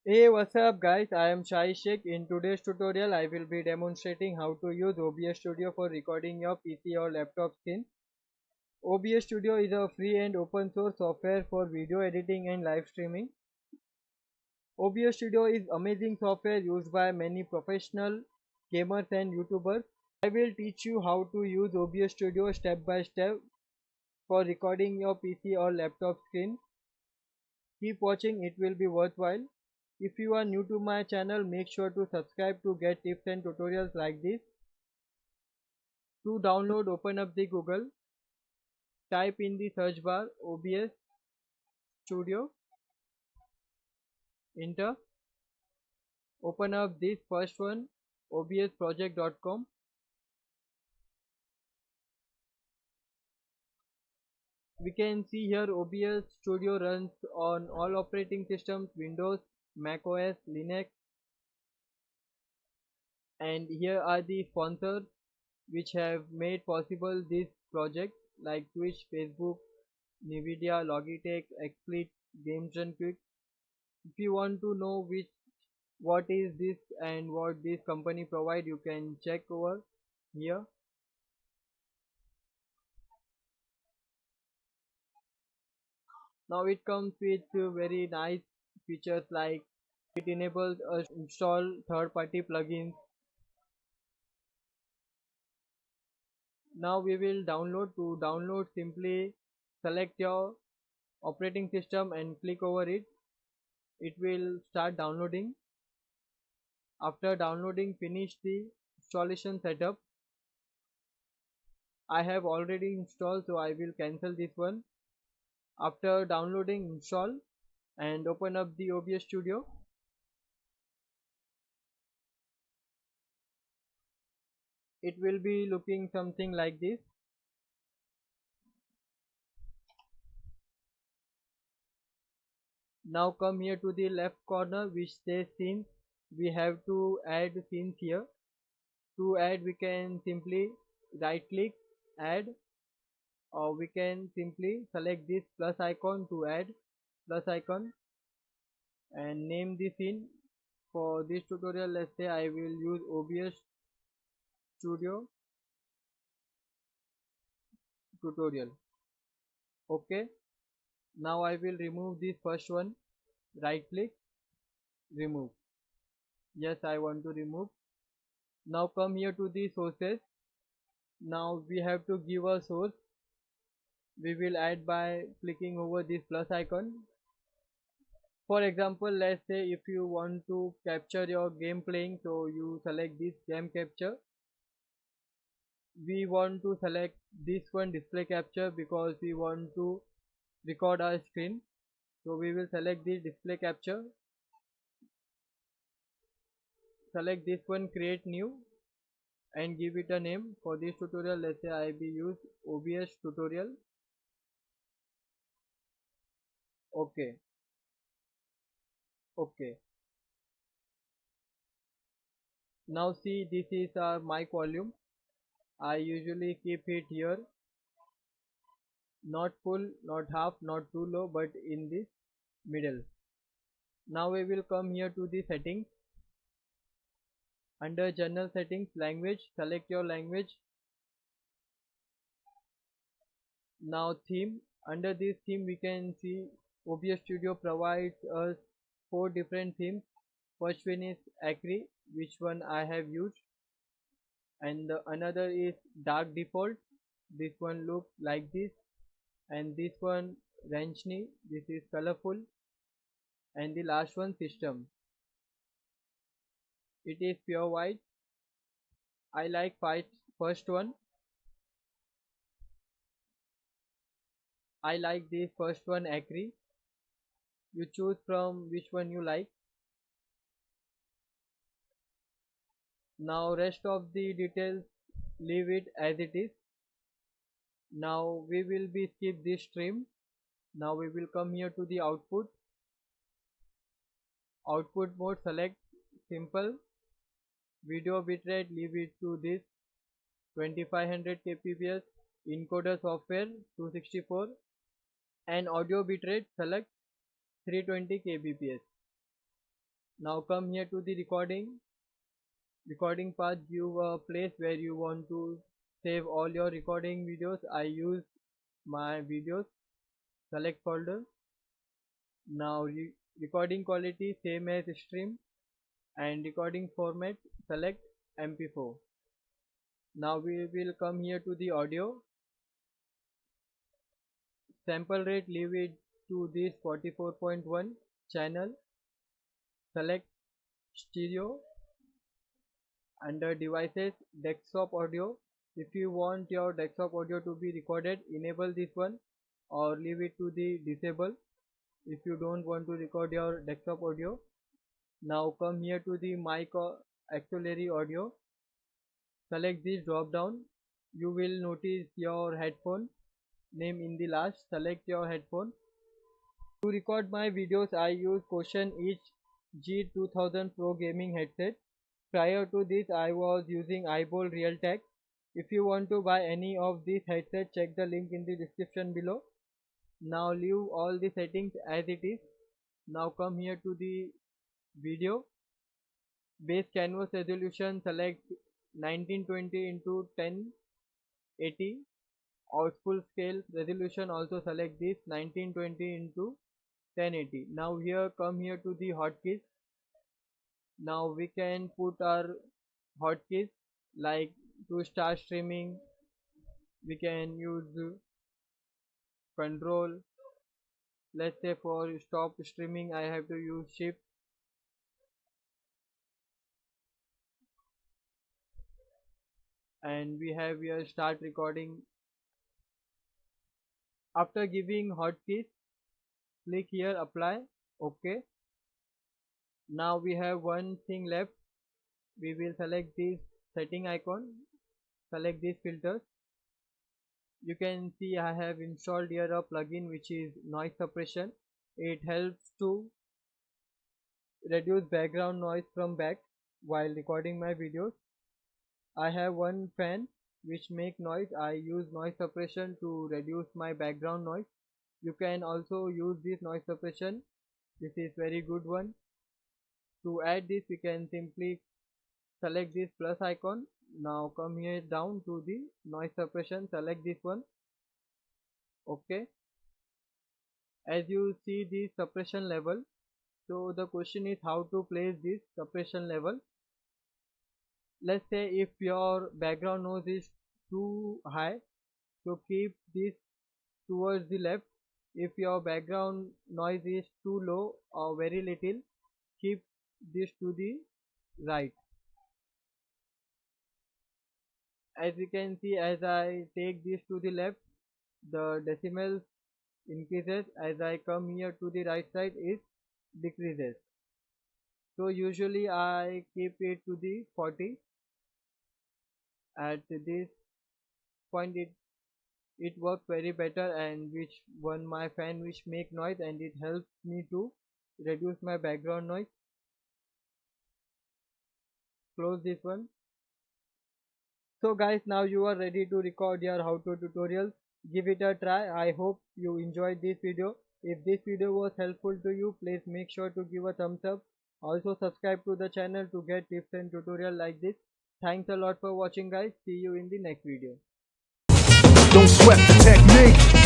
Hey, what's up guys? I am Shai Sheikh. In today's tutorial, I will be demonstrating how to use OBS Studio for recording your PC or laptop screen. OBS Studio is a free and open source software for video editing and live streaming. OBS Studio is amazing software used by many professional gamers and YouTubers. I will teach you how to use OBS Studio step by step for recording your PC or laptop screen. Keep watching, it will be worthwhile. If you are new to my channel, make sure to subscribe to get tips and tutorials like this. To download, open up the Google, type in the search bar OBS Studio, enter, open up this first one obsproject.com. We can see here OBS Studio runs on all operating systems, Windows, Mac OS, Linux, and here are the sponsors which have made possible this project like Twitch, Facebook, Nvidia, Logitech, XSplit, GamesDoneQuick. If you want to know what is this and what this company provide, you can check over here. Now it comes with very nice features like it enables us to install third-party plugins. Now we will download. To download, simply select your operating system and click over it. It will start downloading. After downloading, finish the installation setup. I have already installed, so I will cancel this one. After downloading, install and open up the OBS Studio. It will be looking something like this. Now come here to the left corner which says scenes. We have to add scenes here. To add, we can simply right click, add, or we can simply select this plus icon to add, plus icon, and name the scene. For this tutorial, let's say I will use OBS Studio tutorial. Okay, now I will remove this first one. Right click, remove. Yes, I want to remove. Now come here to the sources. Now we have to give a source. We will add by clicking over this plus icon. For example, let's say if you want to capture your game playing, so you select this game capture. We want to select this one display capture because we want to record our screen. So we will select this display capture. Select this one, create new, and give it a name. For this tutorial, let's say I will use OBS tutorial. Okay. Okay. Now see, this is our mic volume. I usually keep it here, not full, not half, not too low, but in this middle. Now we will come here to the settings. Under general settings, language, select your language. Now theme. Under this theme, we can see OBS Studio provides us 4 different themes. First one is Acry, which one I have used, and another is Dark Default. This one looks like this, and this one Ranchni. This is colorful, and the last one System. It is pure white. I like first one. I like the first one Acry. You choose from which one you like. Now rest of the details leave it as it is. Now we will be skip this stream. Now we will come here to the output. Output mode, select simple. Video bitrate, leave it to this 2500 kbps. Encoder software 264, and audio bitrate select 320 kbps. Now come here to the recording path. Give a place where you want to save all your recording videos. I use my videos. Select folder. Now recording quality same as stream, and recording format select MP4. Now we will come here to the audio. Sample rate leave it to this 44.1. Channel select stereo. Under devices, desktop audio. If you want your desktop audio to be recorded, enable this one or leave it to the disable if you don't want to record your desktop audio. Now come here to the mic or auxiliary audio. Select this drop down. You will notice your headphone name in the last. Select your headphone. To record my videos, I use Caution Edge G2000 Pro gaming headset. Prior to this, I was using Eyeball Realtek. If you want to buy any of these headsets, check the link in the description below. Now leave all the settings as it is. Now come here to the video. Base canvas resolution, select 1920 into 1080. Output scale resolution, also select this 1920 into 1080. Now here come here to the hotkeys. Now we can put our hotkeys like to start streaming. We can use control. Let's say for stop streaming I have to use shift. And we have here start recording. After giving hotkeys, click here apply. OK. Now we have one thing left. We will select this setting icon. Select these filters. You can see I have installed here a plugin which is noise suppression. It helps to reduce background noise from back while recording my videos. I have one fan which make noise. I use noise suppression to reduce my background noise. You can also use this noise suppression. This is very good one. To add this, we can simply select this plus icon. Now come here down to the noise suppression, select this one. OK. As you see the suppression level, so the question is how to place this suppression level. Let's say if your background noise is too high, so keep this towards the left. If your background noise is too low or very little, keep this to the right. As you can see, as I take this to the left, the decimals increases. As I come here to the right side, it decreases. So usually I keep it to the 40. At this point it works very better, and which one my fan which make noise, and it helps me to reduce my background noise. Close this one. So guys, now you are ready to record your how-to tutorial. Give it a try. I hope you enjoyed this video. If this video was helpful to you, please make sure to give a thumbs up. Also subscribe to the channel to get tips and tutorial like this. Thanks a lot for watching guys. See you in the next video. Don't sweat the technique.